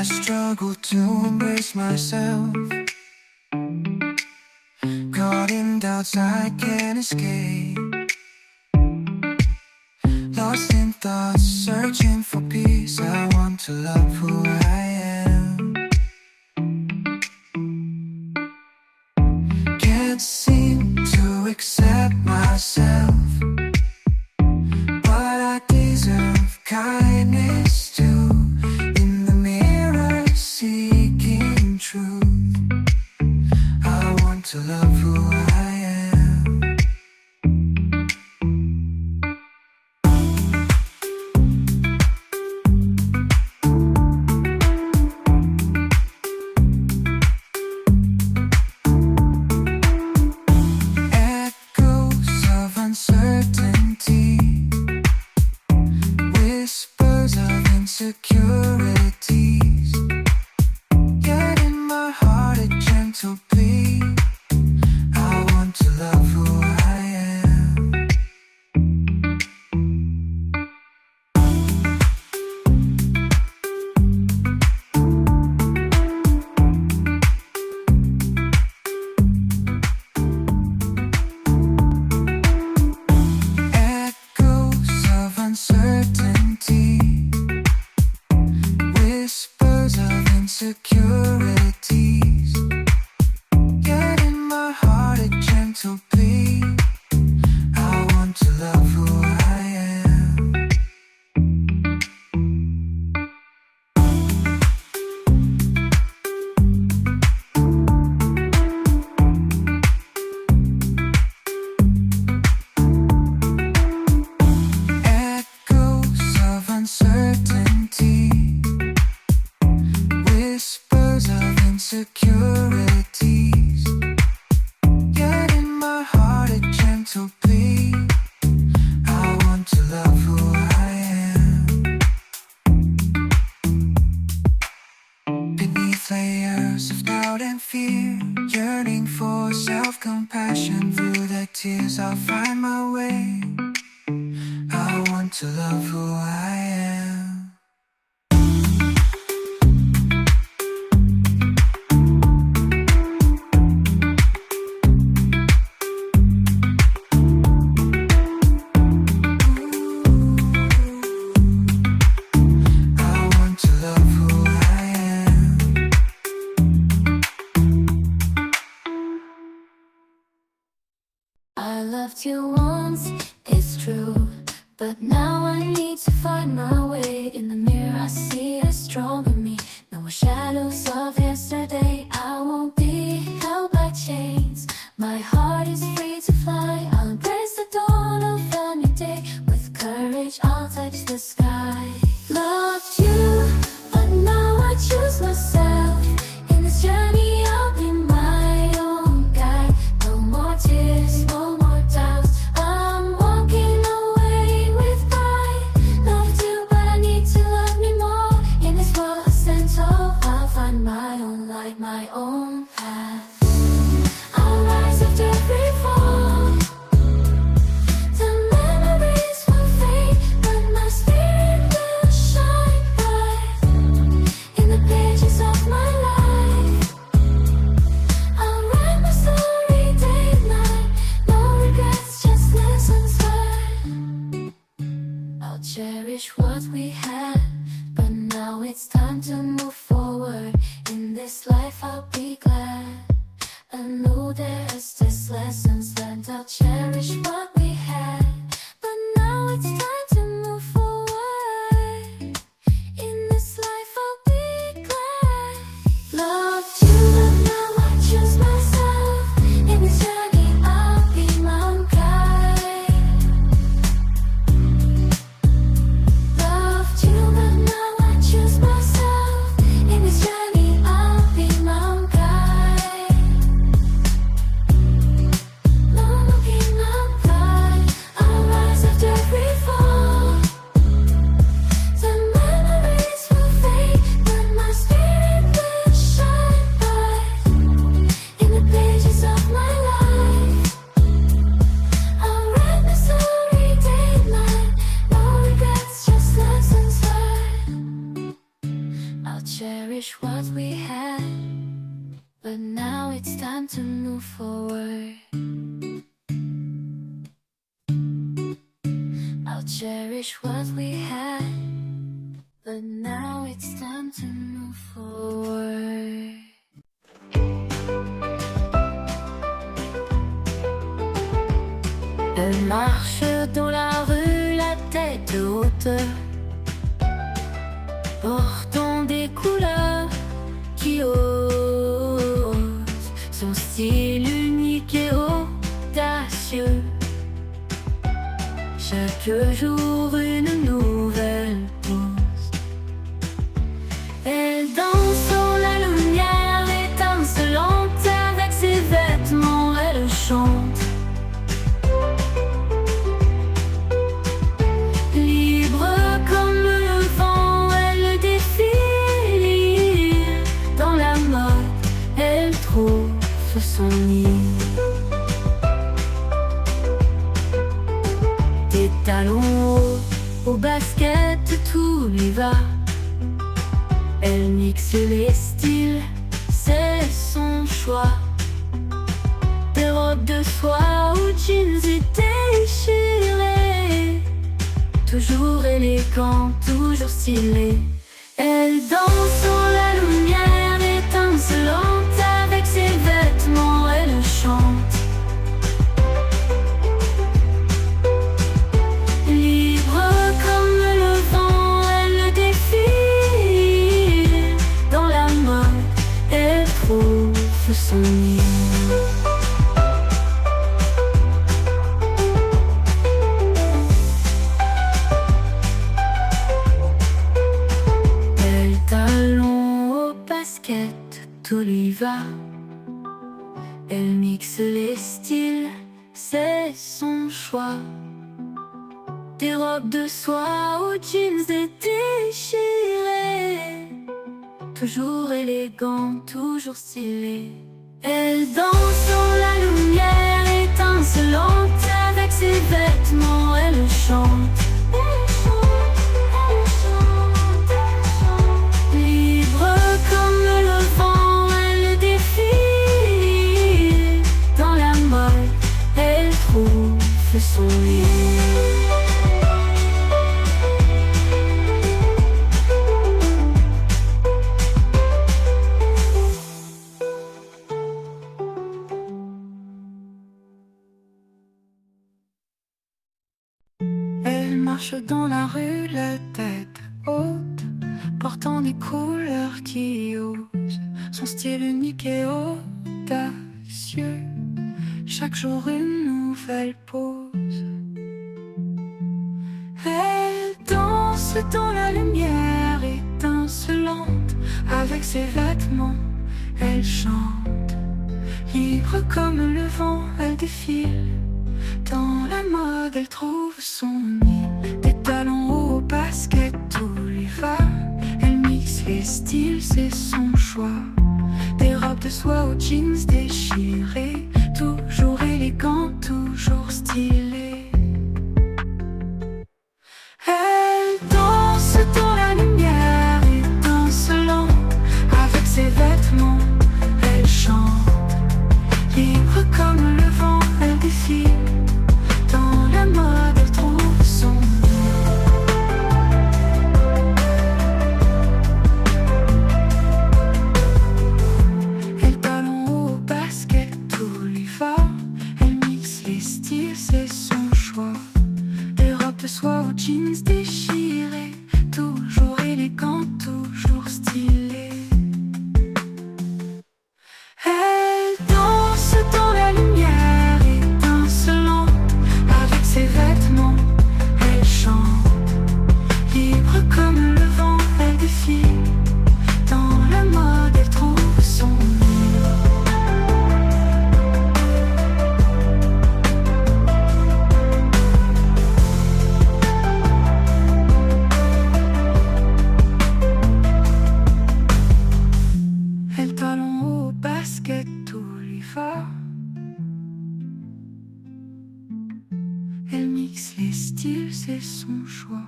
I struggle to embrace myself. Caught in doubts I can't escape. Lost in thoughts, searching for peace. I want to love who I am. Can't seem to accept myself, but I deserve kindness too. In the mirror, seeking truth, I want to love who I am. Echoes of uncertainty, whispers of insecurities, yet in my heart a gentle plea. I want to love who I am. Echoes of uncertainty, whispers of insecurities, yet in my heart a gentle plea. I want to love who I am. Echoes of uncertainty, whispers of insecurities, yet in my heart a gentle plea. I want to love who I am. Beneath layers of doubt and fear, yearning for self-compassion. Through the tears I'll find my way. I want to love who I am. I want to love who I am. I loved you once, it's true, but now I need to find my way. In the mirror I see a stronger me. No more shadows of yesterday. I won't be held by chains. My heart is free to fly. I'll embrace the dawn of a new day. With courage I'll touch the sky. Loved you, but now I choose myself. In this journey I'll be my own guide. No more tears, no more doubts. I'm walking away with pride. Loved you, but I need to love me more. In this world I stand tall. I'll find my own light, my own path. I'll rise after every fall. The memories will fade, but my spirit will shine bright. In the pages of my life, I'll write my story day and night. No regrets, just lessons learned. I'll cherish what we had, but now it's time to move forward. In this life I'll be glad. I know there's just lessons learned. I'll cherish what we had, but now it's time to move forward. In this life I'll be glad. Loved you, but now I choose myself. In this journey I'll be my own guide. Loved you, but now I choose myself. In this journey I'll be my own guide. No looking up. to move forward. I'll cherish what we had, but now it's time to move forward. Elle marche dans la rue, la tête haute, portant des couleurs qui osent, son style unique et audacieux. Chaque jour une nouvelle pose. Elle danse dans la lumière étincelante, avec ses vêtements elle chante. Libre comme le vent, elle défile. Dans la mode, elle trouve son nid. Des talons hauts, au basket, tout lui va. Elle mixe les styles, c'est son choix. Des robes de soie aux jeans et déchirés, toujours élégant, toujours stylé. Elle danse dans la lumière étincelante, avec ses vêtements elle chante. Libre comme le vent, elle défile. Dans la mode, elle trouve son nid. Tout lui va. Elle mixe les styles, c'est son choix. Des robes de soie aux jeans et déchirés, toujours élégant, toujours stylé. Elle danse dans la lumière étincelante, avec ses vêtements elle chante. Libre comme le vent, elle défile. Dans la mode, elle trouve son lit. Elle marche dans la rue, la tête haute, portant des couleurs qui osent, son style unique et audacieux. Chaque jour une nouvelle pose. Elle danse dans la lumière étincelante, avec ses vêtements elle chante. Libre comme le vent, elle défile. Dans la mode, elle trouve son nid. Des talons hauts au basket, tout lui va. Elle mixe les styles, c'est son choix. Des robes de soie aux jeans déchirés, toujours élégant, toujours stylé. Elle danse dans la lumière étincelante, avec ses vêtements elle chante. Libre comme le vent, elle défile. Dans la mode, elle trouve son nid. Elle talons hauts au basket, tout lui va. Elle mixe les styles, c'est son choix. Des robes de soie aux jeans déchirés, toujours élégant, toujours stylé. Elle danse dans la lumière étincelante, avec ses vêtements elle chante. Libre comme le vent, elle défile. Dans la mode, elle trouve son nid. Elle talons hauts au basket, tout lui va. Elle mixe les styles, c'est son choix.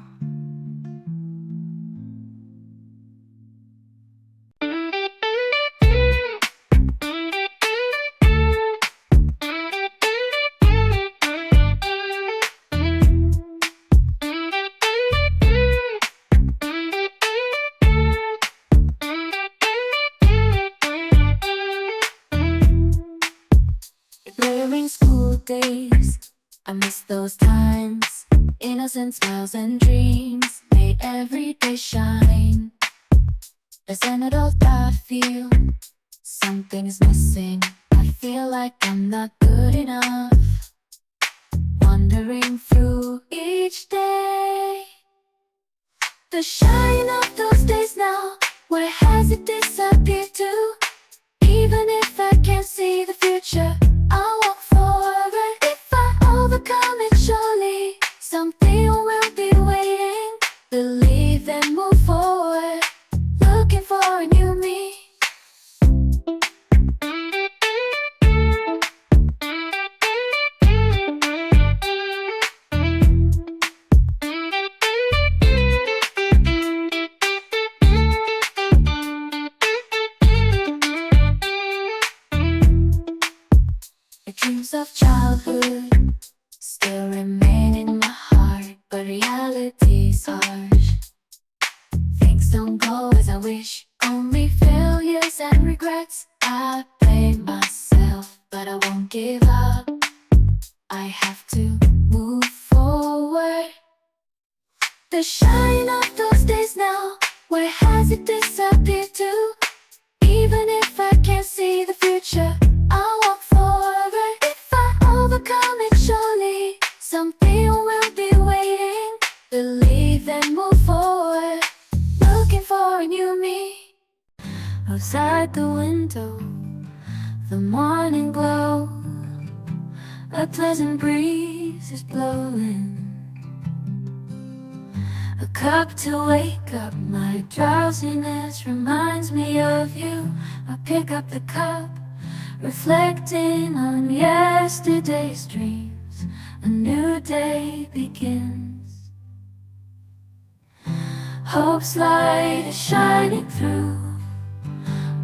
I miss those times, innocent smiles and dreams made every day shine. As an adult I feel something is missing. I feel like I'm not good enough. Wandering through each day, the shine of those days now, where has it disappeared to? Even if I can't see the future, I'll walk forward. If I overcome it, surely something will be waiting. Believe and move forward, looking for a new me. The dreams of childhood still remain in my heart, but reality's harsh. Things don't go as I wish, only failures and regrets. I blame myself, but I won't give up. I have to move forward. The shine of those days now, where has it disappeared to? Even if I can't see the future, I'll walk forward. If I overcome it, surely something will be waiting. Believe and move forward, looking for a new me. Outside the window, the morning glow, a pleasant breeze is blowing. A cup to wake up my drowsiness reminds me of you. I pick up the cup, reflecting on yesterday's dreams. A new day begins. Hope's light is shining through.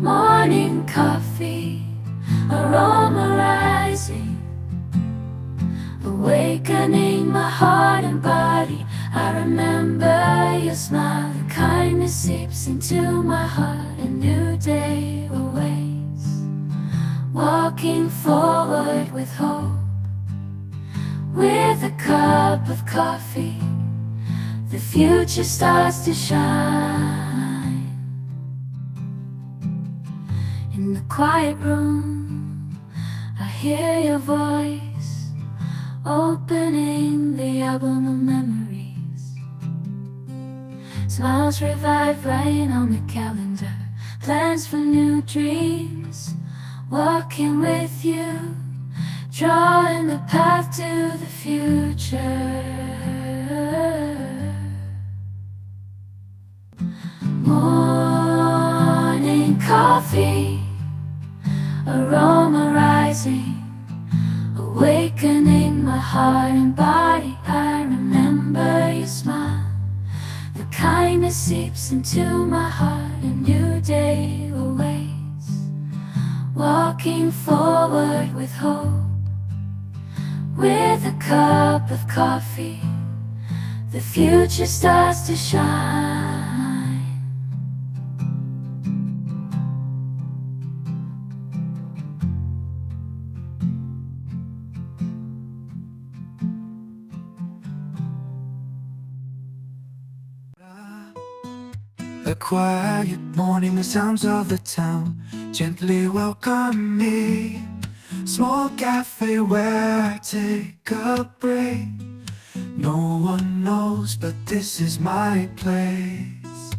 Morning coffee, aroma rising, awakening my heart and body. I remember your smile, the kindness seeps into my heart. A new day awaits, walking forward with hope. With a cup of coffee, the future starts to shine. In the quiet room, I hear your voice, opening the album of memories. Smiles revive, writing on the calendar, plans for new dreams. Walking with you, drawing the path to the future. Morning coffee, aroma rising, awakening my heart and body. I remember your smile, the kindness seeps into my heart. A new day awaits, walking forward with hope. With a cup of coffee, the future starts to shine. A quiet morning, the sounds of the town gently welcome me. Small cafe where I take a break. No one knows, but this is my place.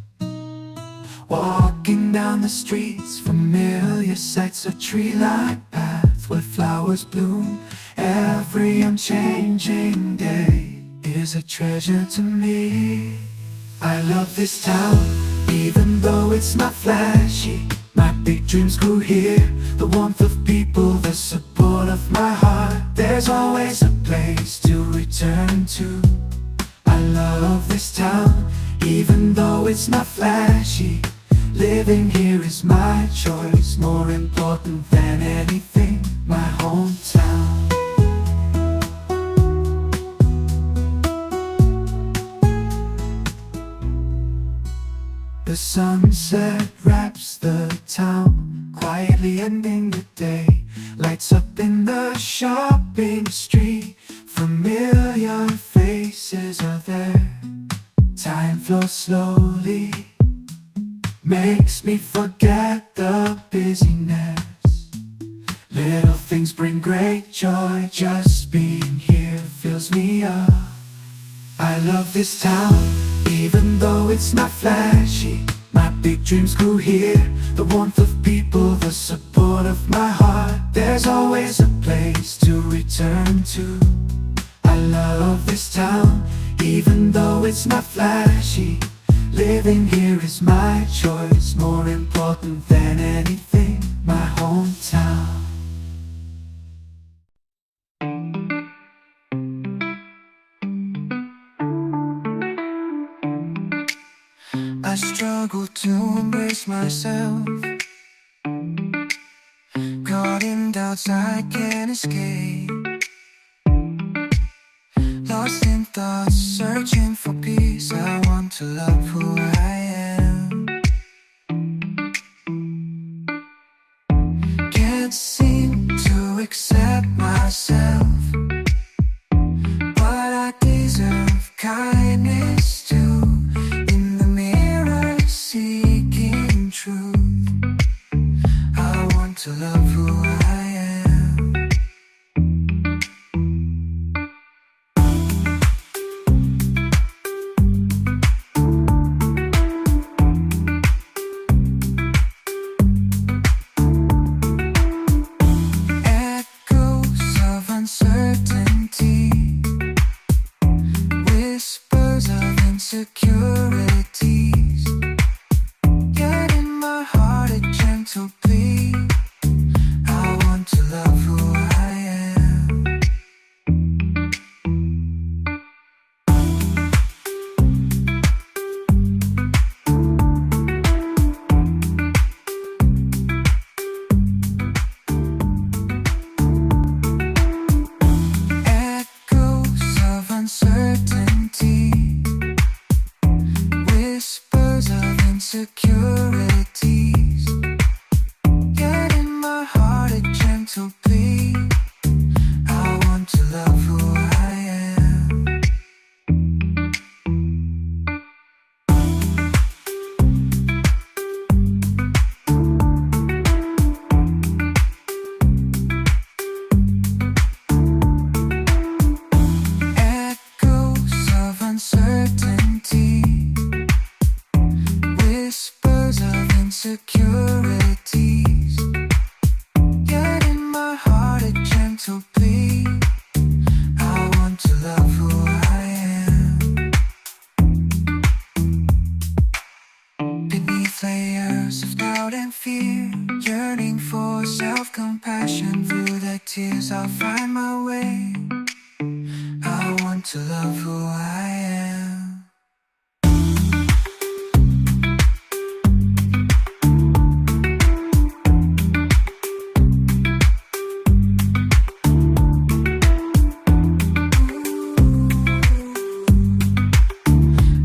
Walking down the streets, familiar sights, a tree-lined path where flowers bloom. Every unchanging day is a treasure to me. I love this town, even though it's not flashy. My big dreams grew here, the warmth of people, the support of my heart. There's always a place to return to. I love this town, even though it's not flashy. Living here is my choice, more important than anything, my hometown. The sunset wraps the town, quietly ending the day. Lights up in the shopping street, from slowly, makes me forget the busyness. Little things bring great joy, just being here fills me up. I love this town, even though it's not flashy. My big dreams grew here, the warmth of people, the support of my heart. There's always a place to return to. I love this town, even though it's not flashy. Living here is my choice, more important than anything, my hometown. I struggle to embrace myself, caught in doubts I can't escape. Lost in thoughts, searching for peace. I want to love who I am. Can't seem to accept myself, but I deserve kindness too. In the mirror, seeking truth, I want to love who I am. Echoes of uncertainty, whispers of insecurities, yet in my heart a gentle plea. I want to love who I am. Echoes of uncertainty, whispers of insecurities, yet in my heart a gentle plea. I want to love who I am. Echoes of uncertainty, whispers of insecurities, yet in my heart a gentle plea. I want to love who I am. Beneath layers of doubt and fear, yearning for self-compassion, through the tears I'll find my way. I want to love who I am.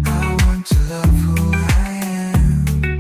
I want to love who I am.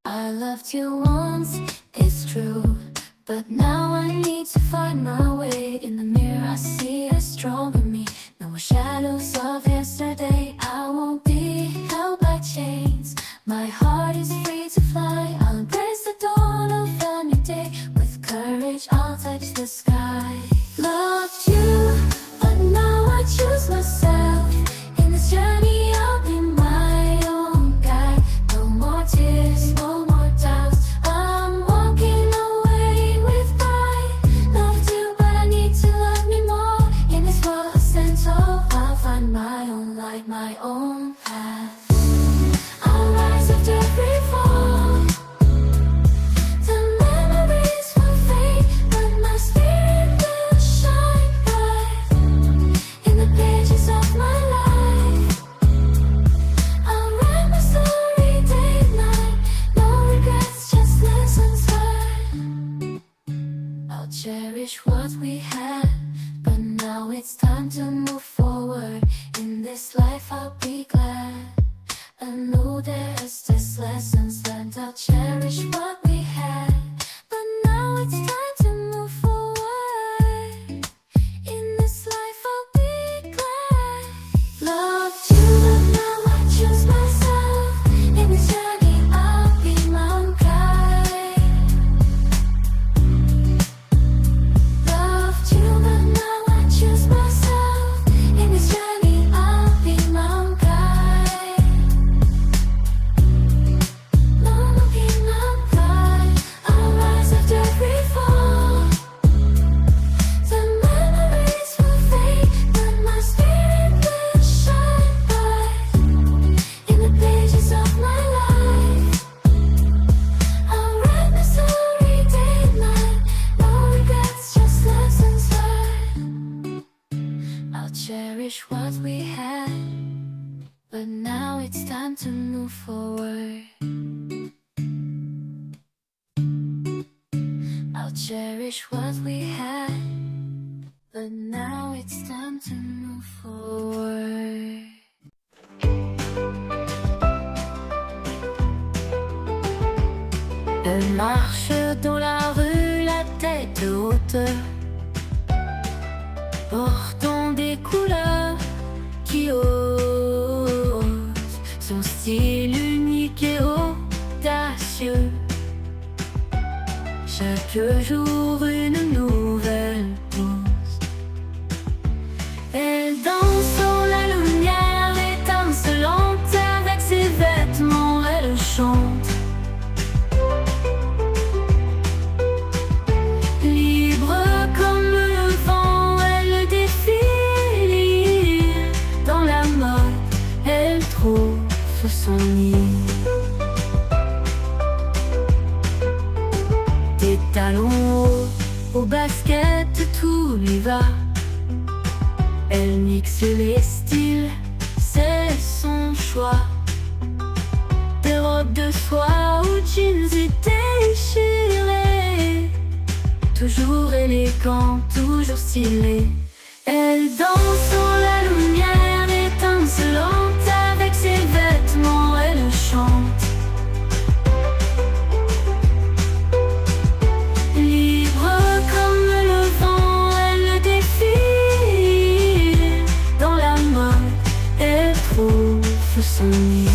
I loved you once, it's true, but now I need to find my way. In the mirror I see a stronger me. No more shadows of yesterday. I won't be held by chains. My heart is free to fly. I'll embrace the dawn of a new day. With courage I'll touch the sky. Loved you, but now I choose myself. In this journey I'll be my own guide. No more tears, no more doubts. I'm walking away with pride. Loved you, but I need to love me more. In this world I stand tall, I'll find my own light, my own path. I'll rise after every fall. The memories will fade, but my spirit will shine bright. In the pages of my life, I'll write my story day and night. No regrets, just lessons learned. I'll cherish what we had, but now it's time to move forward. In this life I'll be glad. I know there's just lessons learned. I'll cherish what we had, but now it's time to move forward. In this life I'll cherish what we had, but now it's time to move forward. I'll cherish what we had, but now it's time to move forward. Elle marche dans la rue, la tête haute, portant des couleurs qui osent, son style unique et audacieux. Chaque jour une nouvelle pose. Elle danse dans la lumière étincelante, avec ses vêtements elle chante. Libre comme le vent, elle défile. Dans la mode, elle trouve son nid. Des talons hauts, aux baskets, tout lui va. Elle mixe les styles, c'est son choix. Des robes de soie aux jeans et déchirés, toujours élégant, toujours stylé. Elle danse dans la lumière étincelante, avec ses vêtements elle chante. Libre comme le vent, elle défile. Dans la mode, elle trouve son nid.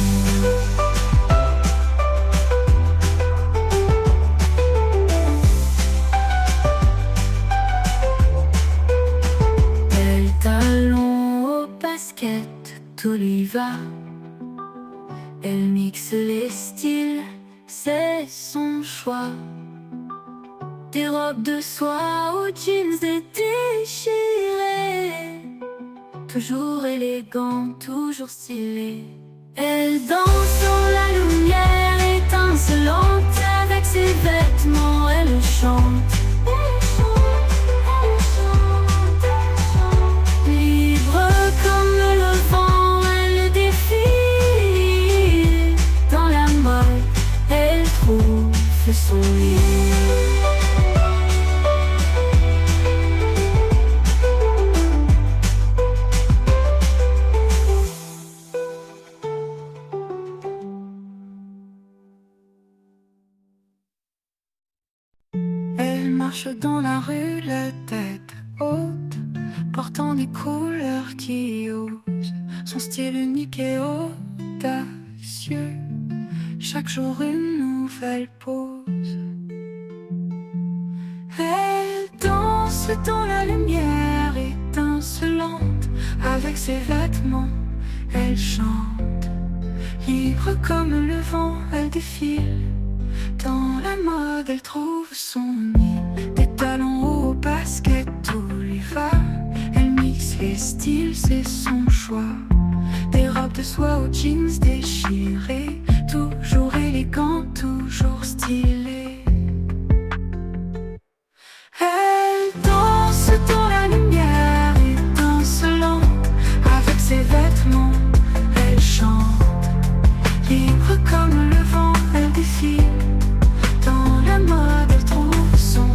Elle talons aux baskets, tout lui va. Elle mixe les styles, c'est son choix. Des robes de soie aux jeans et déchirés, toujours élégant, toujours stylé. Elle danse dans la lumière étincelante, avec ses vêtements elle chante. Libre comme le vent, elle défile. Dans la mode, elle trouve son lit. Elle marche dans la rue, la tête haute, portant des couleurs qui osent, son style unique et audacieux. Chaque jour une nouvelle pose. Elle danse dans la lumière étincelante, avec ses vêtements elle chante. Libre comme le vent, elle défile. Dans la mode, elle trouve son nid. Des talons hauts, baskets, tout lui va. Elle mixe les styles, c'est son choix. Des robes de soie aux jeans déchirés, toujours élégant, toujours stylé. Elle danse dans la lumière étincelante, avec ses vêtements elle chante. Libre comme le vent, elle défile. Dans la mode, elle trouve son nid.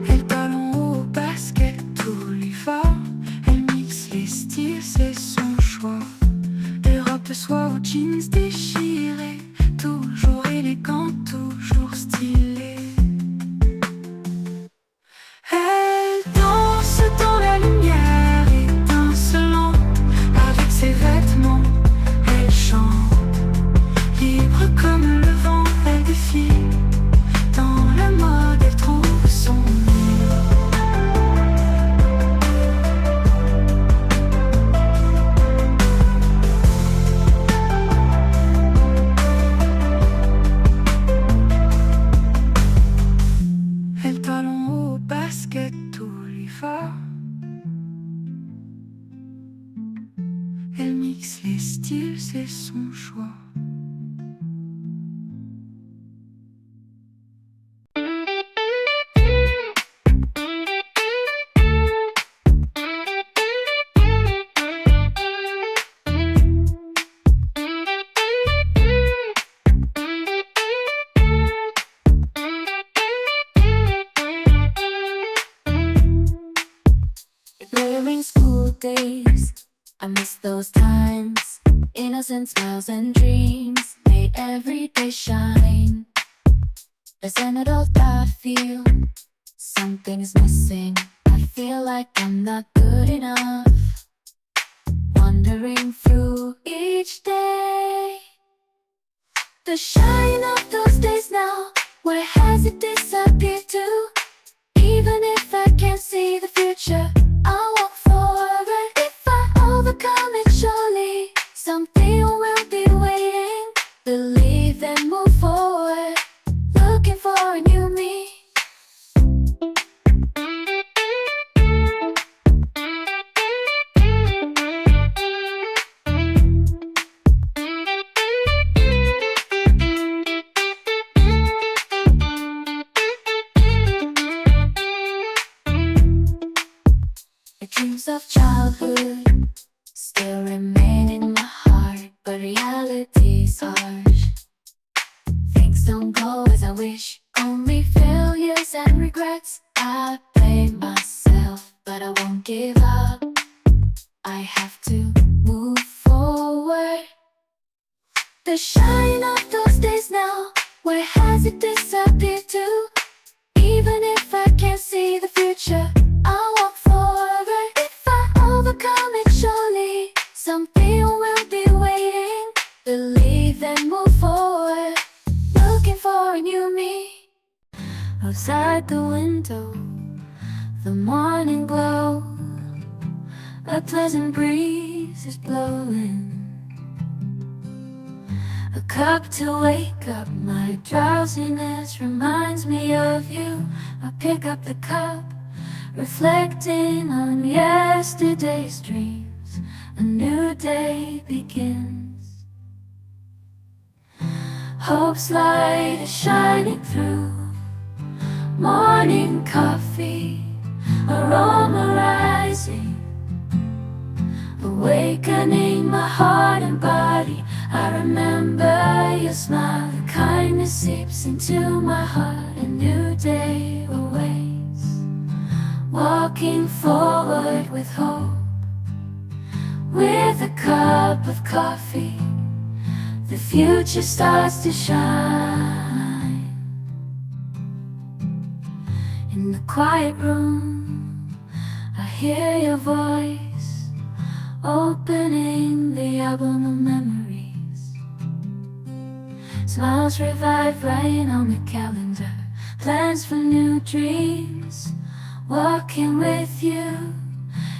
Elle talons hauts, baskets, tout lui va. Elle mixe les styles, c'est son choix. Des robes de soie aux jeans déchirés, toujours élégant, toujours stylé. Elle danse dans la lumière étincelante, avec ses vêtements elle chante. Libre comme le vent, elle défile. Dans la mode, elle trouve son nid. Elle talons hauts, baskets, tout lui va. Elle mixe les styles, c'est son choix. and smiles and dreams made every day shine. As an adult I feel something is missing. I feel like I'm not good enough. Wandering through each day, the shine of those days now, where has it disappeared to? Even if I can't see the future, I'll walk forward. If I overcome it, surely something will be waiting. Believe and move forward, looking for a new me. The dreams of childhood still remain in my heart, but reality's harsh. Things don't go as I wish, only failures and regrets. I blame myself, but I won't give up. I have to move forward. The shine of those days now, where has it disappeared to? Even if I can't see the future, I'll walk forward. If I overcome it, surely something will be waiting. Believe and move forward, looking for a new me. Outside the window, the morning glow, a pleasant breeze is blowing. A cup to wake up my drowsiness reminds me of you. I pick up the cup, reflecting on yesterday's dreams. A new day begins. Hope's light is shining through. Morning coffee, aroma rising, awakening my heart and body. I remember your smile, the kindness seeps into my heart. A new day awaits, walking forward with hope. With a cup of coffee, the future starts to shine. In the quiet room, I hear your voice, opening the album of memories. Smiles revive, writing on the calendar, plans for new dreams. Walking with you,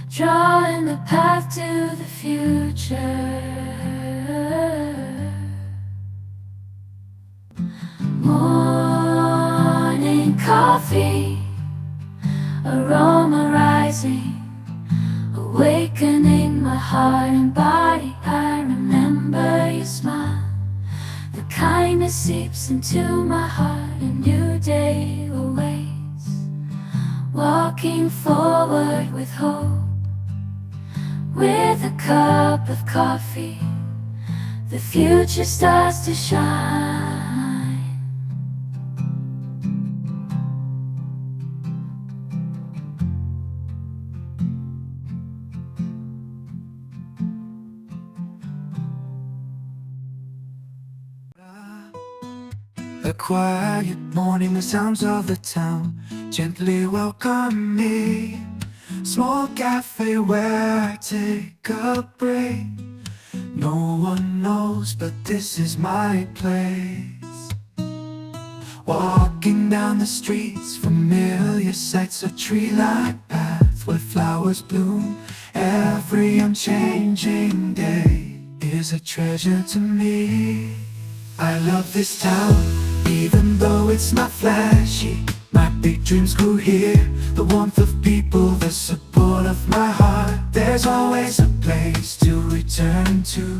drawing the path to the future. Morning coffee, aroma rising, awakening my heart and body. I remember your smile, the kindness seeps into my heart. A new day awaits, walking forward with hope. With a cup of coffee, the future starts to shine. A quiet morning, the sounds of the town gently welcome me. Small cafe where I take a break. No one knows, but this is my place. Walking down the streets, familiar sights, a tree-lined path where flowers bloom. Every unchanging day is a treasure to me. I love this town, even though it's not flashy. My big dreams grew here, the warmth of people, the support of my heart. There's always a place to return to.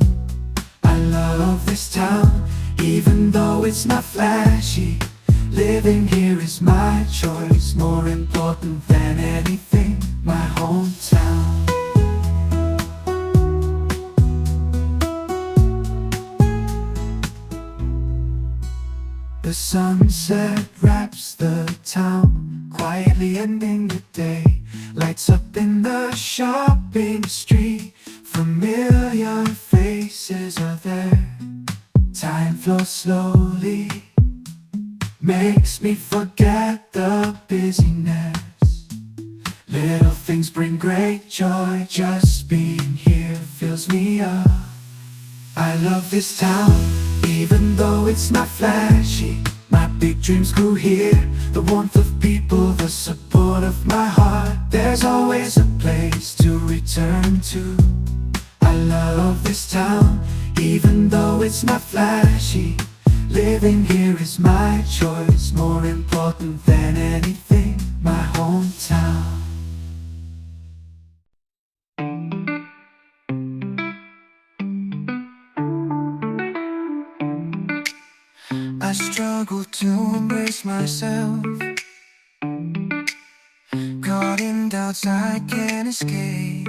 I love this town, even though it's not flashy. Living here is my choice, more important than anything, my hometown. The sunset wraps the town, quietly ending the day. Lights up in the shopping street, familiar faces faces are there. Time flows slowly, makes me forget the busyness. Little things bring great joy, just being here fills me up. I love this town, even though it's not flashy. My big dreams grew here, the warmth of people, the support of my heart. There's always a place to return to. I love this town, even though it's not flashy. Living here is my choice, more important than anything, my hometown. I struggle to embrace myself, caught in doubts I can't escape.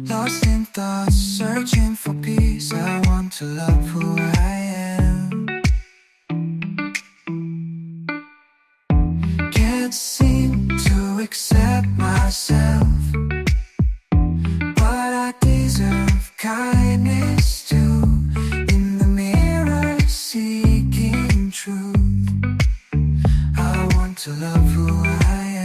Lost in thoughts, searching for peace. I want to love who I am. Can't seem to accept myself, but I deserve kindness too. In the mirror, seeking truth, I want to love who I am.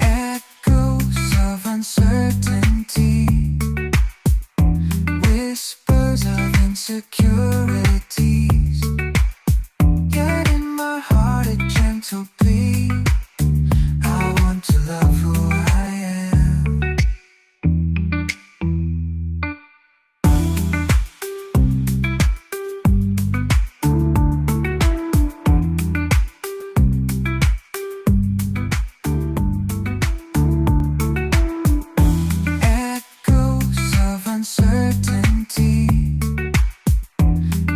Echoes of uncertainty, whispers of insecurities, yet in my heart a gentle plea. I want to love who I am. Echoes of uncertainty,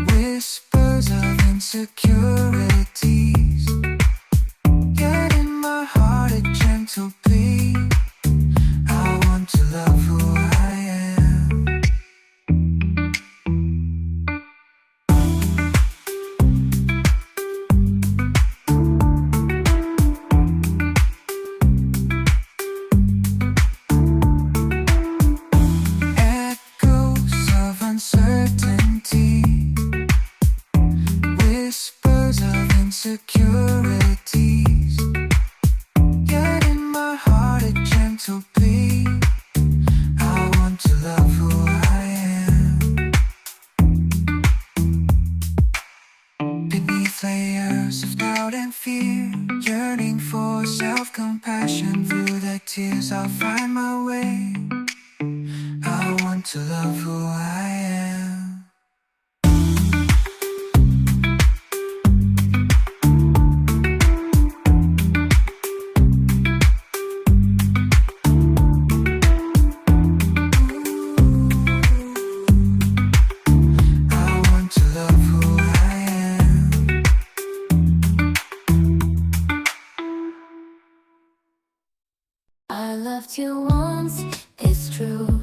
whispers of insecurities, yet in my heart a gentle plea. I want to love who I am. Echoes of uncertainty, whispers of insecurities, yet in my heart a gentle plea. I want to love who I am. Beneath layers of doubt and fear, yearning for self-compassion. Through the tears I'll find my way. I want to love who I am. I want to love who I am. I loved you once, it's true,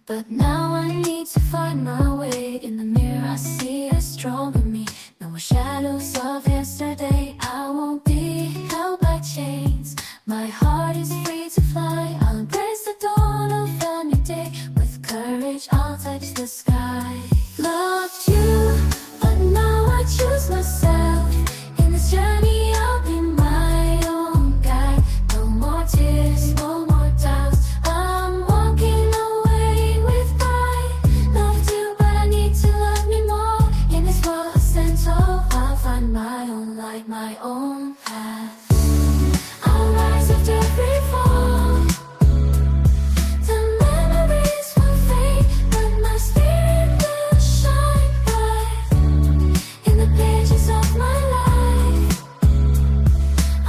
but now I need to find my way. In the mirror I see a stronger me. No more shadows of yesterday. I won't be held by chains. My heart is free to fly. I'll embrace the dawn of a new day. With courage I'll touch the sky. Loved you, but now I choose myself. In this journey I'll be my own guide. No more tears, no more doubts. I'm walking away with pride. Loved you, but I need to love me more. In this world of sense, oh, I'll find my own light, my own path. I'll rise after every fall. The memories will fade, but my spirit will shine bright. In the pages of my life,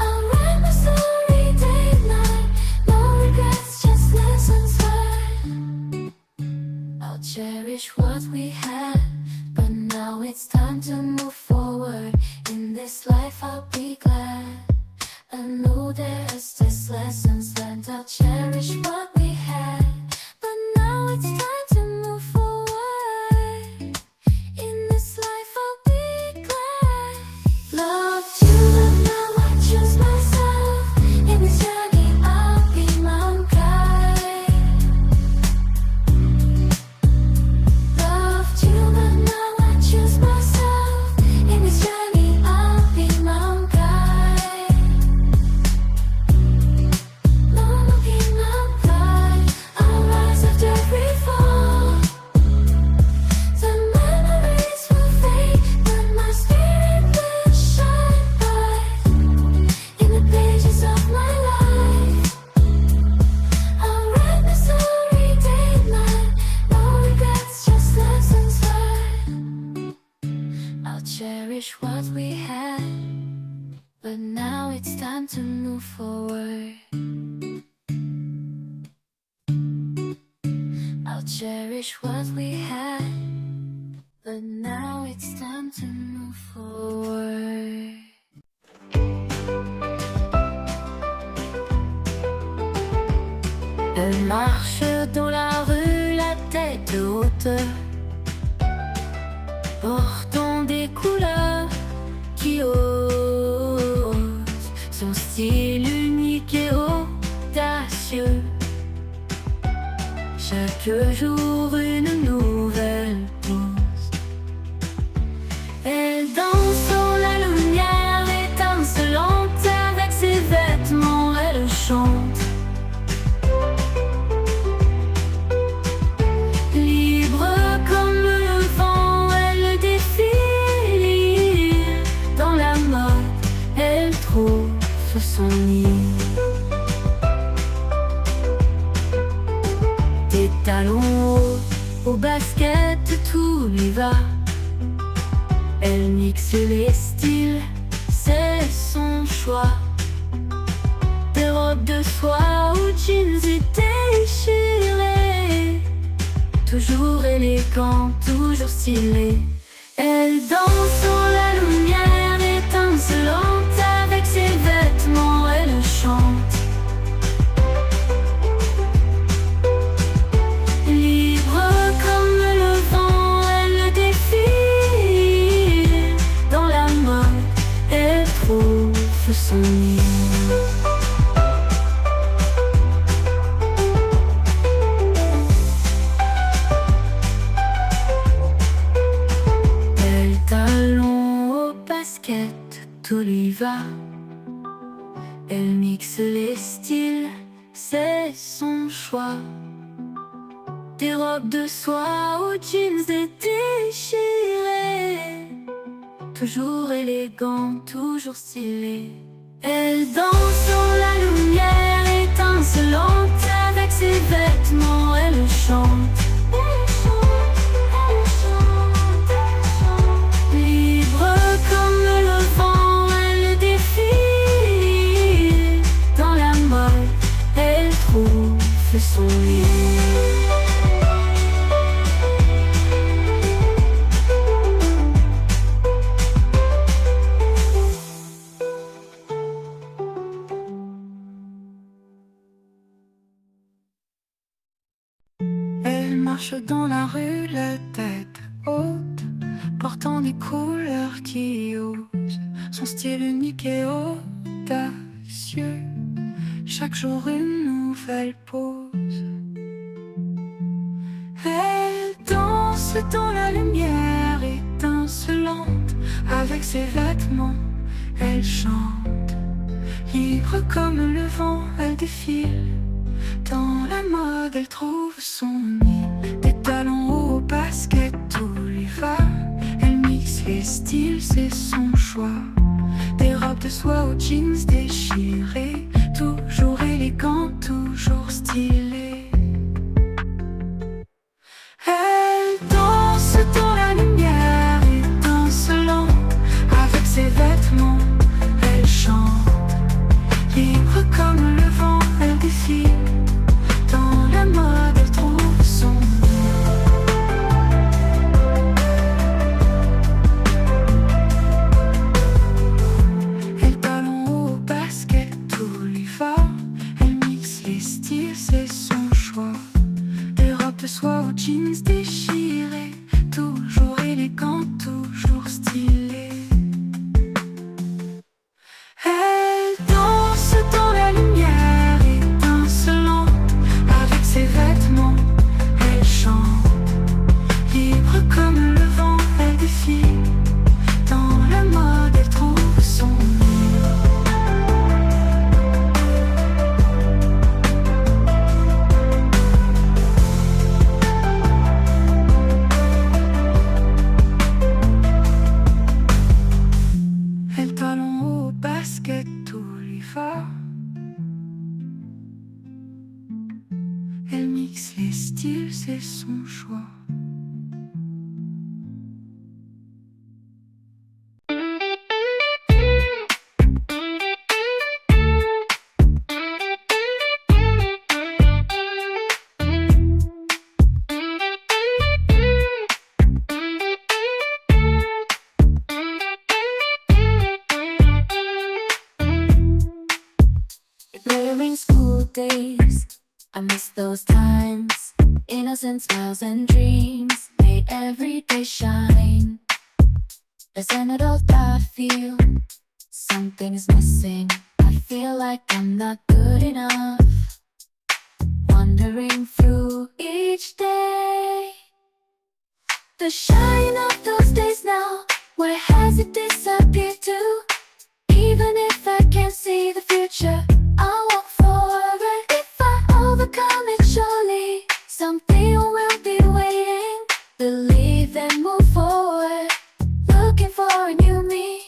I'll write my story day and night. No regrets, just lessons learned. I'll cherish what we had, but now it's time to move forward. In this life I'll be glad. I know there's just lessons learned. I'll cherish what we had, but now it's time to move forward. cherish what we had, but now it's time to move forward. I'll cherish what we had, but now it's time to move forward. Elle marche dans la rue, la tête haute, portant des couleurs qui osent, son style unique et audacieux. Chaque jour une nouvelle pose. Elle danse dans la lumière étincelante, avec ses vêtements elle chante. Libre comme le vent, elle défile. Dans la mode, elle trouve son nid. Des talons hauts, au basket tout lui va. Elle mixe les styles, c'est son choix. Des robes de soie aux jeans et déchirés, toujours élégant, toujours stylé. Elle danse dans la lumière étincelante, avec ses vêtements elle chante. Libre comme le vent, elle défile. Dans la mode, elle trouve son nid. Tout lui va. Elle mixe les styles, c'est son choix. Des robes de soie aux jeans et déchirés, toujours élégant, toujours stylé. Elle danse dans la lumière étincelante, avec ses vêtements elle chante. Libre comme le vent, elle défile. Dans la mode, elle trouve son lit. Elle marche dans la rue, la tête haute, portant des couleurs qui osent, son style unique et audacieux. Chaque jour une nouvelle pose. Elle danse dans la lumière étincelante, avec ses vêtements elle chante. Libre comme le vent, elle défile. Dans la mode, elle trouve son nid. Des talons hauts au basket, tout lui va. Elle mixe les styles, c'est son choix. Des robes de soie aux jeans déchirés, toujours élégant, toujours stylé. Elle danse dans la lumière étincelante, avec ses vêtements elle chante. Libre comme le vent, elle défile. Dans la mode, elle trouve son nid. Elle talons hauts au basket, tout lui va. Elle mixe les styles, c'est son choix. Des robes de soie aux jeans déchirés, toujours élégant, toujours stylé. Elle danse dans la lumière étincelante, avec ses vêtements elle chante. Libre comme le vent, elle défile. Dans la mode, elle trouve son nid. Elle talons hauts au basket, tout lui va. Elle mixe les styles, c'est son choix. days. I miss those times. Innocent smiles and dreams made every day shine. There's an adult I feel something is missing. I feel like I'm not good enough. Wandering through each day, the shine of those days now, where has it disappeared to? Even if I can't see the future, I'll walk forward. If I overcome it, surely something will be waiting. Believe and move forward, looking for a new me.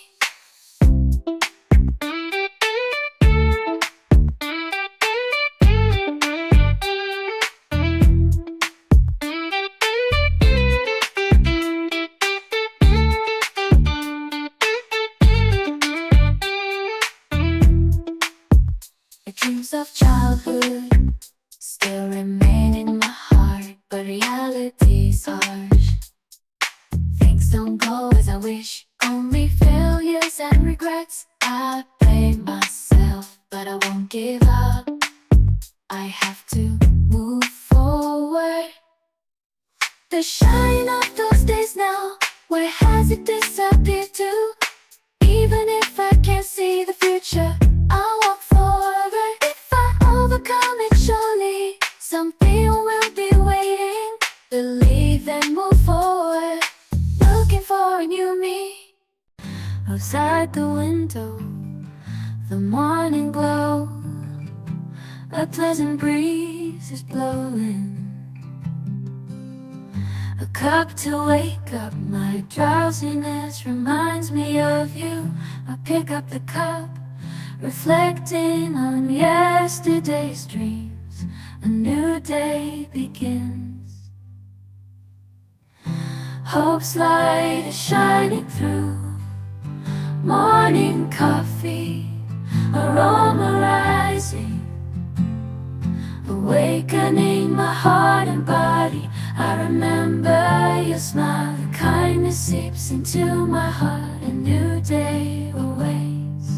The dreams of childhood still remain in my heart, but reality's harsh. Things don't go as I wish, only failures and regrets. I blame myself, but I won't give up. I have to move forward. The shine of those days now, where has it disappeared to? Even if I can't see the future, I'll walk forward. If I overcome it, surely something will be waiting. Believe and move forward, looking for a new me. Outside the window, the morning glow, a pleasant breeze is blowing. A cup to wake up my drowsiness reminds me of you. I pick up the cup, reflecting on yesterday's dreams. A new day begins. Hope's light is shining through. Morning coffee, aroma rising, awakening my heart and body. I remember your smile, the kindness seeps into my heart. A new day awaits,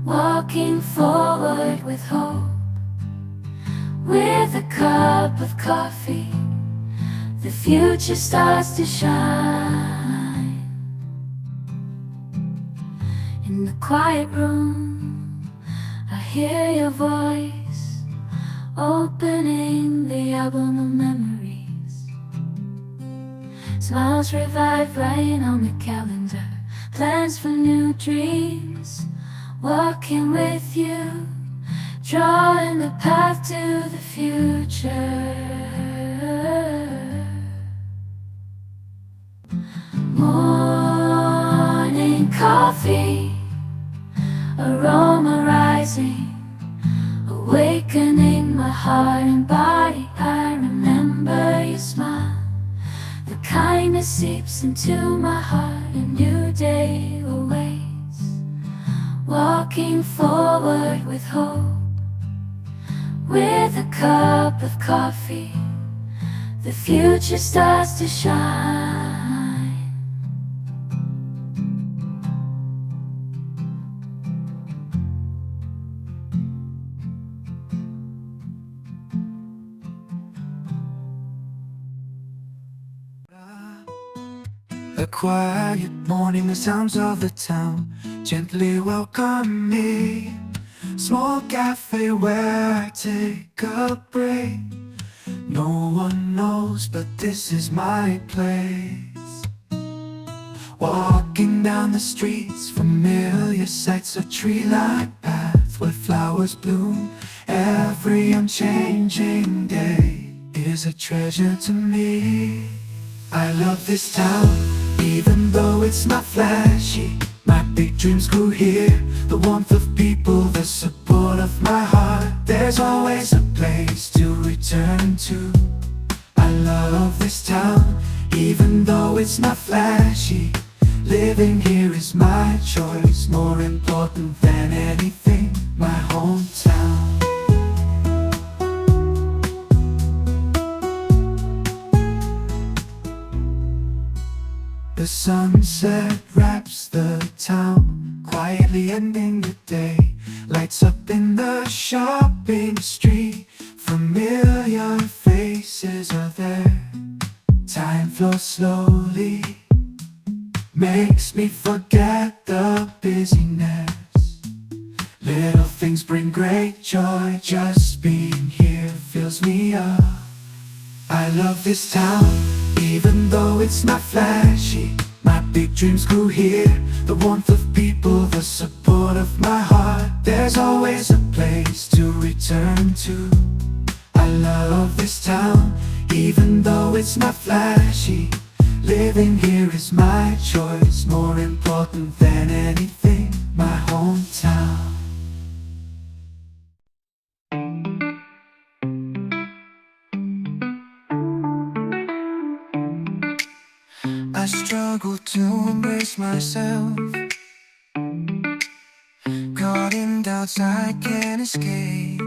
walking forward with hope. With a cup of coffee, the future starts to shine. In the quiet room, I hear your voice, opening the album of memories. Smiles revive, writing on the calendar, plans for new dreams. Walking with you, drawing the path to the future. Morning coffee, aroma rising, awakening my heart and body. I remember your smile, the kindness seeps into my heart. A new day awaits, walking forward with hope. With a cup of coffee, the future starts to shine. A quiet morning, the sounds of the town gently welcome me. Small cafe where I take a break. No one knows, but this is my place. Walking down the streets, familiar sights, a tree-lined path where flowers bloom. Every unchanging day is a treasure to me. I love this town, even though it's not flashy. My big dreams grew here, the warmth of people, the support of my heart. There's always a place to return to. I love this town, even though it's not flashy. Living here is my choice, more important than anything, my hometown. The sunset wraps the town, quietly ending the day. Lights up in the shopping street, familiar faces are there. Time flows slowly, makes me forget the busyness. Little things bring great joy, just being here fills me up. I love this town, even though it's not flashy. My big dreams grew here, the warmth of people, the support of my heart. There's always a place to return to. I love this town, even though it's not flashy. Living here is my choice, more important than anything, my hometown. I struggle to embrace myself, caught in doubts I can't escape.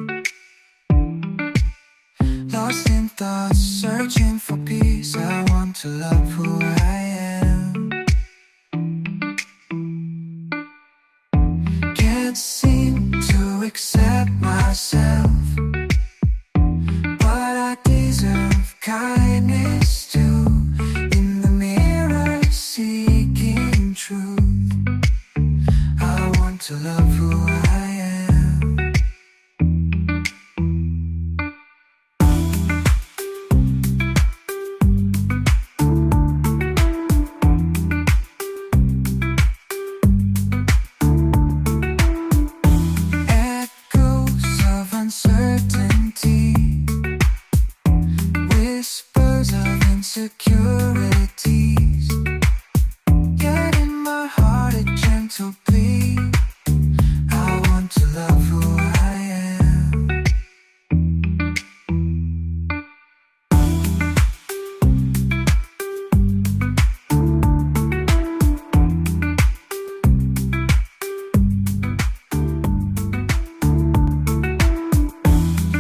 Lost in thoughts, searching for peace. I want to love who I am. Can't seem to accept myself, but I deserve kindness too. In the mirror, seeking truth, I want to love who I am. Echoes of uncertainty, whispers of insecurities, yet in my heart a gentle plea. I want to love who I am.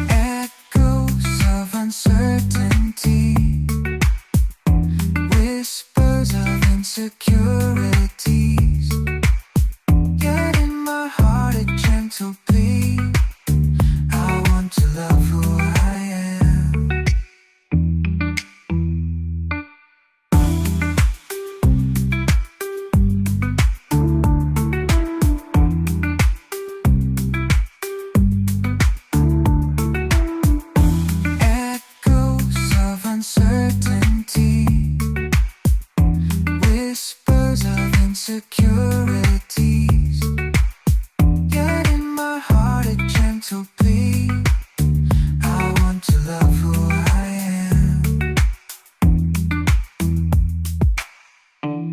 Echoes of uncertainty, whispers of insecurities, yet in my heart a gentle plea. I want to love who I am. Echoes of uncertainty, whispers of insecurities, yet in my heart a gentle plea. I want to love who I am.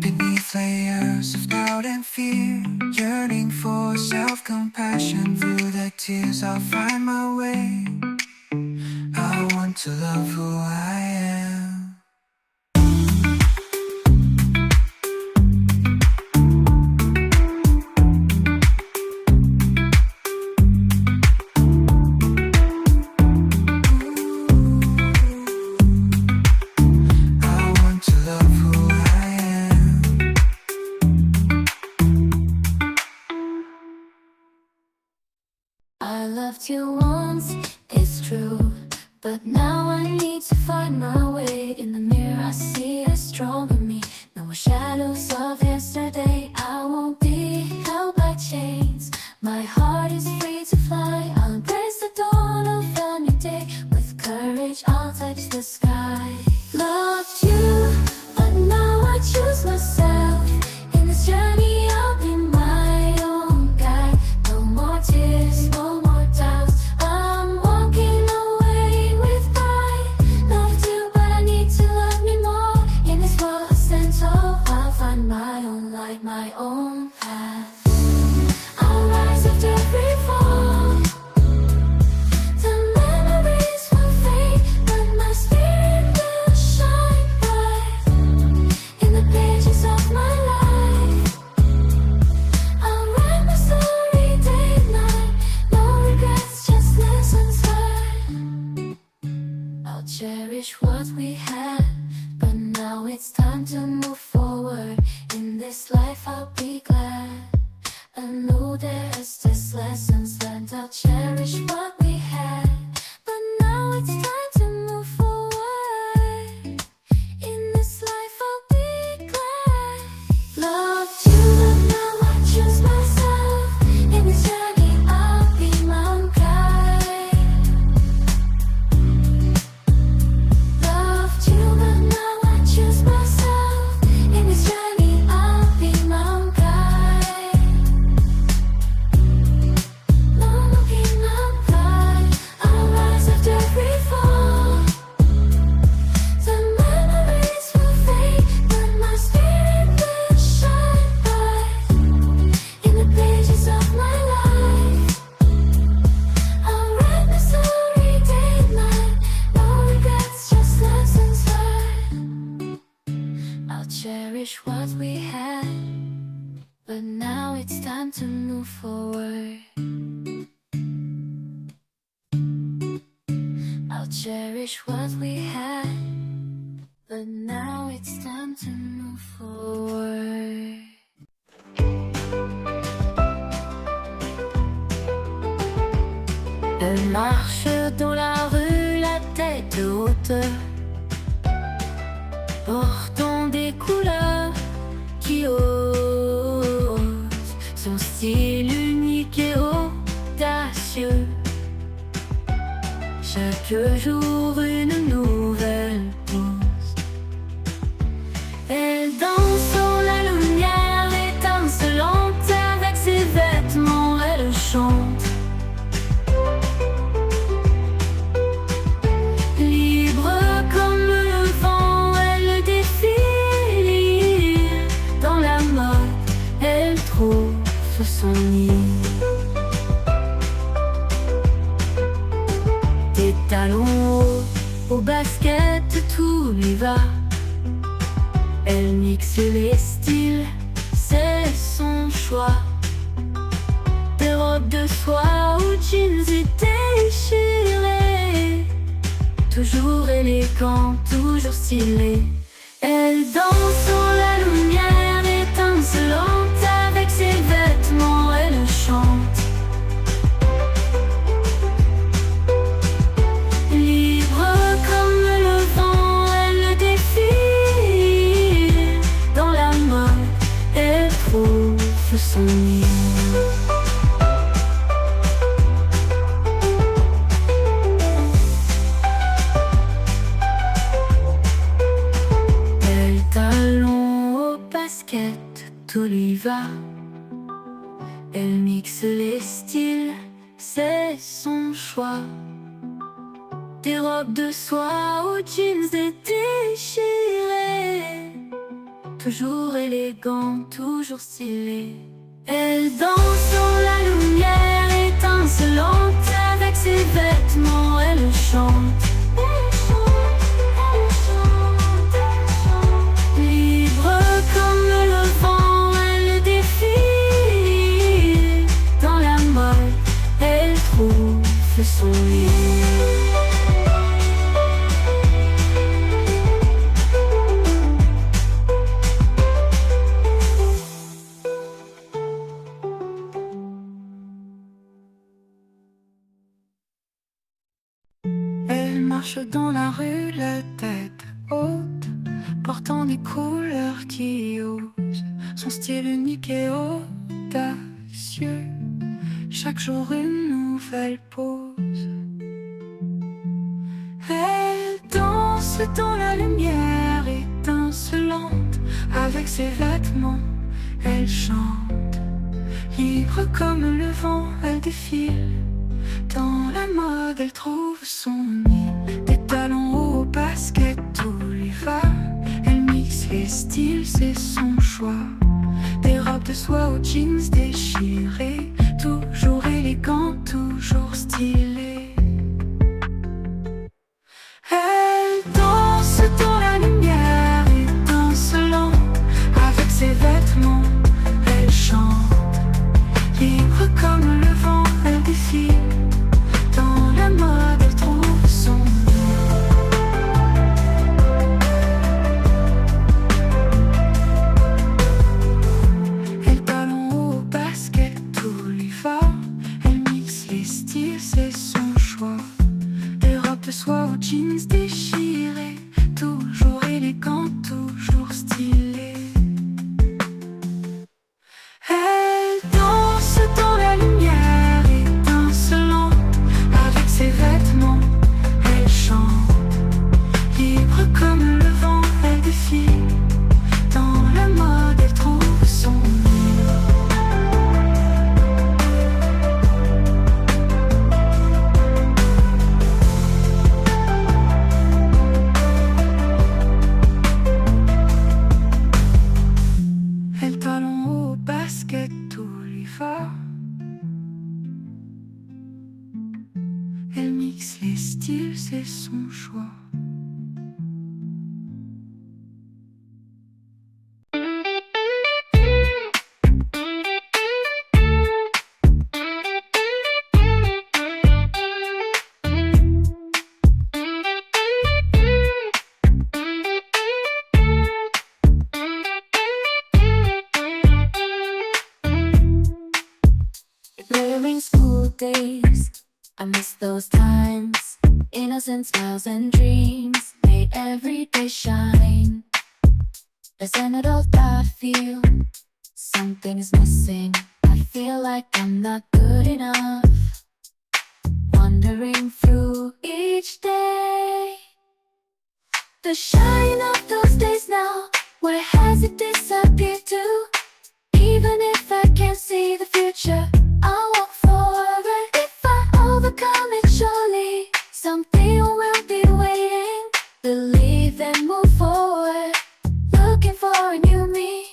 Beneath layers of doubt and fear, yearning for self-compassion. Through the tears I'll find my way. I want to love who I am. I want to love who I am. I loved you once, it's true, but now I need to find my way. In the mirror I see a stronger me. No more shadows of yesterday. I won't be held by chains. My heart is free to fly. I'll embrace the dawn of a new day. With courage I'll touch the sky. Loved you, but now I choose myself. In this journey I'll be my own guide. No more tears, no more doubts. I'm walking away with pride. Loved you, but I need to love me more. In this world I stand tall. I'll find my own light, my own path. I'll rise after every fall. The memories will fade, but my spirit will shine bright. In the pages of my life, I'll write my story day and night. No regrets, just lessons learned. I'll cherish what we had, but now it's time to move forward. we had, but now it's time to move forward. I'll cherish what we had, but now it's time to move forward. Elle marche dans la rue, la tête haute, portant des couleurs qui osent, son style unique et audacieux. Chaque jour une nouvelle pose. Elle danse dans la lumière étincelante, avec ses vêtements elle chante. Libre comme le vent, elle défile. Dans la mode, elle trouve son nid. Des talons hauts, au basket, tout lui va. Elle mixe les styles, c'est son choix. Des robes de soie aux jeans et déchirés, toujours élégant, toujours stylé. Elle danse dans la lumière étincelante, avec ses vêtements elle chante. Libre comme le vent, elle défile. Dans la mode, elle trouve son nid. Tout lui va. Elle mixe les styles, c'est son choix. Des robes de soie aux jeans et déchirés, toujours élégant, toujours stylé. Elle danse dans la lumière étincelante, avec ses vêtements elle chante. Libre comme le vent, elle défile. Dans la mode, elle trouve son lit. Elle marche dans la rue, la tête haute, portant des couleurs qui osent, son style unique et audacieux. Chaque jour une nouvelle pose. Elle danse dans la lumière étincelante, avec ses vêtements elle chante. Libre comme le vent, elle défile. Dans la mode, elle trouve son nid. Des talons hauts au basket, tout lui va. Elle mixe les styles, c'est son choix. Des robes de soie aux jeans déchirés, toujours élégant, toujours stylé. Elle danse dans la lumière étincelante, avec ses vêtements elle chante. Libre comme le vent, elle défile. Dans la mode, elle trouve son nid. Elle talons hauts au basket, tout lui va. Elle mixe les styles, c'est son choix. Des robes de soie aux jeans déchirés, toujours élégant, toujours stylé. Elle danse dans la lumière étincelante, avec ses vêtements elle chante. Libre comme le vent, elle défile. Dans la mode, elle trouve son nid. Elle talons hauts au basket, tout lui va. Elle mixe les styles, c'est son choix. blurring school days. I miss those times. Innocent smiles and dreams made every day shine. As an adult I feel something is missing. I feel like I'm not good enough. Wandering through each day, the shine of those days now, where has it disappeared to? Even if I can't see the future, I'll walk forward. If I overcome it, surely something will be waiting. Believe and move forward, looking for a new me.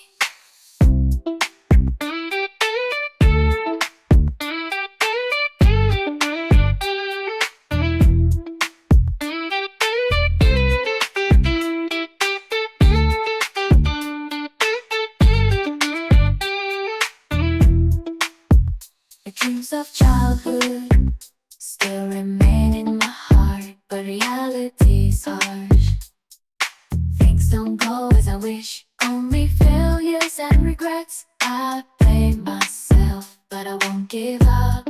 The dreams of childhood still remain in my heart, but reality's harsh. Things don't go as I wish, only failures and regrets. I blame myself, but I won't give up.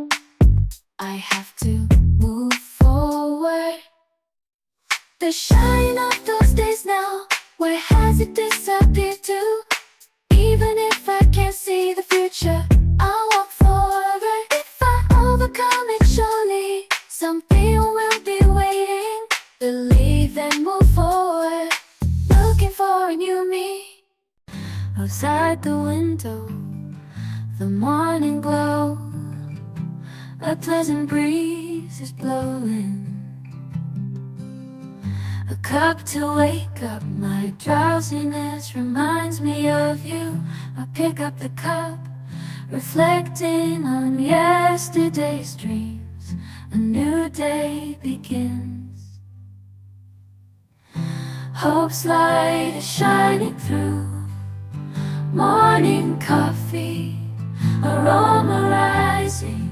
I have to move forward. The shine of those days now, where has it disappeared to? Even if I can't see the future, I'll walk forward. If I overcome it, surely something will be waiting. Believe and move forward, looking for a new me. Outside the window, the morning glow, a pleasant breeze is blowing. A cup to wake up my drowsiness reminds me of you. I pick up the cup, reflecting on yesterday's dreams. A new day begins. Hope's light is shining through. Morning coffee, aroma rising,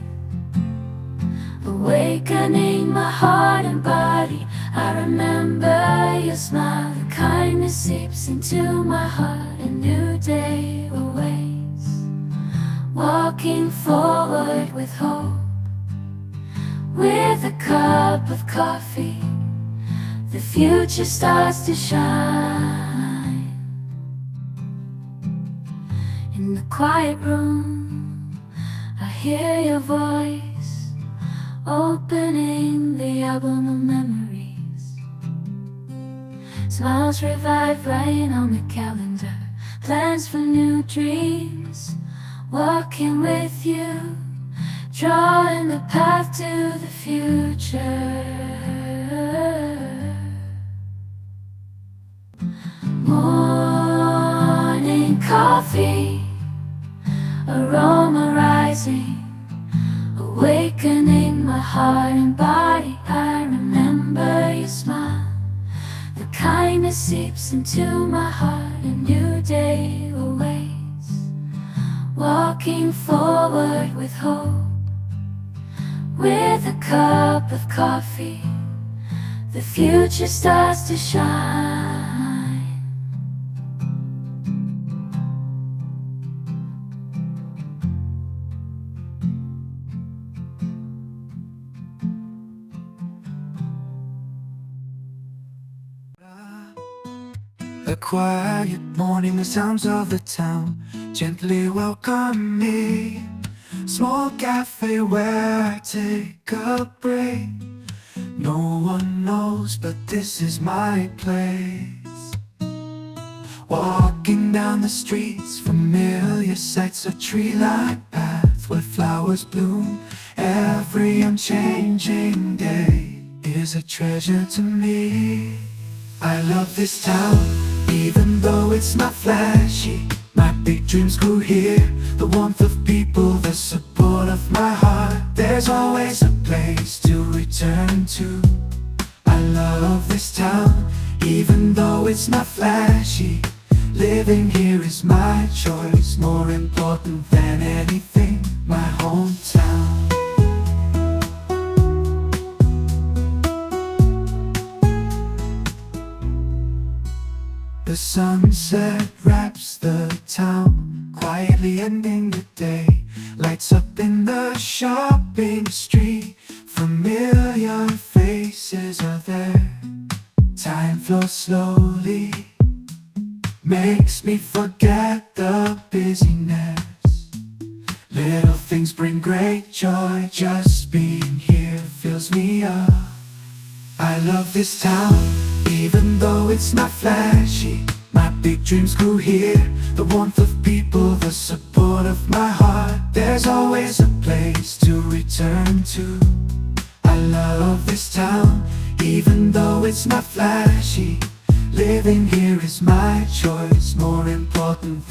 awakening my heart and body. I remember your smile, the kindness seeps into my heart. A new day awaits, walking forward with hope. With a cup of coffee, the future starts to shine. In the quiet room, I hear your voice, opening the album of memories. Smiles revive, writing on the calendar, plans for new dreams. Walking with you, drawing the path to the future. Morning coffee, aroma rising, awakening my heart and body. I remember your smile, the kindness seeps into my heart. A new day awaits, walking forward with hope. With a cup of coffee, the future starts to shine. A quiet morning, the sounds of the town gently welcome me. Small cafe where I take a break. No one knows, but this is my place. Walking down the streets, familiar sights, a tree-lined path where flowers bloom. Every unchanging day is a treasure to me. I love this town, even though it's not flashy. My big dreams grew here, the warmth of people, the support of my heart. There's always a place to return to. I love this town, even though it's not flashy. Living here is my choice, more important than anything, my hometown. The sunset wraps the town, quietly ending the day. Like Lights up in the shopping street, familiar faces are there. Time flows slowly, makes me forget the busyness. Little things bring great joy, just being here fills me up. I love this town, even though it's not flashy. My big dreams grew here, the warmth of people, the support of my heart. There's always a place to return to. I love this town, even though it's not flashy. Living here is my choice, more important